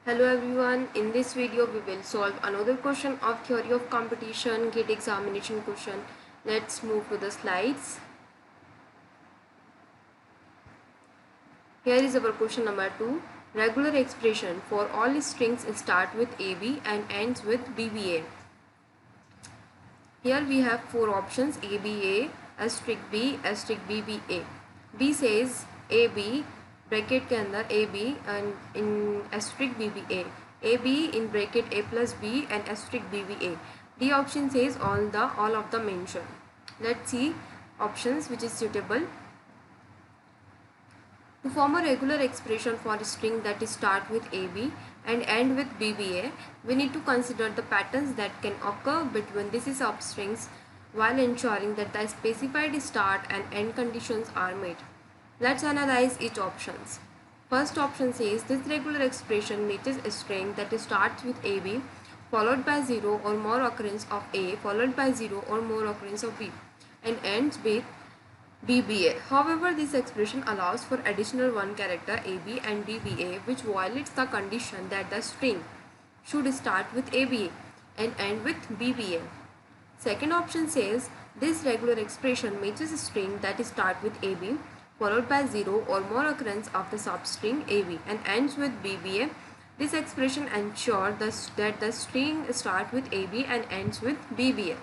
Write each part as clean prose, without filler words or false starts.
Hello everyone, in this video we will solve another question of theory of competition GATE examination question. Let's move to the slides. Here is our question number 2. Regular expression for all strings start with AB and ends with BBA. Here we have four options: ABA, asterisk B, asterisk BBA. B says AB bracket के अंदर A B and in asterisk B B A B in bracket A plus B and asterisk B B A. D option says all of the mentioned. Let's see options which is suitable. To form a regular expression for a string that start with AB and end with BBA, we need to consider the patterns that can occur between these substrings while ensuring that the specified start and end conditions are met. Let's analyze each options. First option says this regular expression matches a string that starts with AB followed by 0 or more occurrence of A followed by 0 or more occurrence of B and ends with BBA. However, this expression allows for additional one character AB and BBA, which violates the condition that the string should start with ABA and end with BBA. Second option says this regular expression matches a string that starts with AB followed by 0 or more occurrence of the substring AB and ends with BBA. This expression ensures that the string starts with AB and ends with BBA.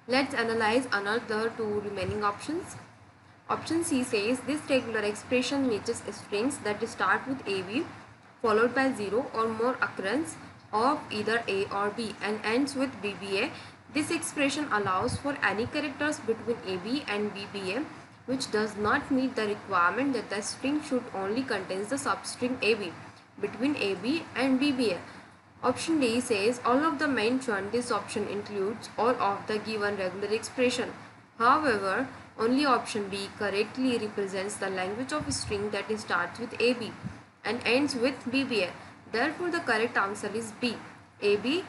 Let's analyze another two remaining options. Option C says this regular expression matches strings that start with AB followed by 0 or more occurrence of either A or B and ends with BBA. This expression allows for any characters between AB and BBA which does not meet the requirement that the string should only contain the substring AB between AB and BBA. Option D says all of the mentioned. This option includes all of the given regular expression. However, only option B correctly represents the language of a string that starts with AB and ends with BBA. Therefore, the correct answer is B, AB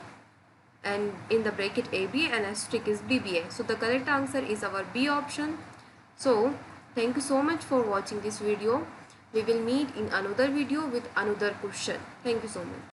and in the bracket AB and asterisk is BBA. So, the correct answer is our B option. So, thank you so much for watching this video. We will meet in another video with another question. Thank you so much.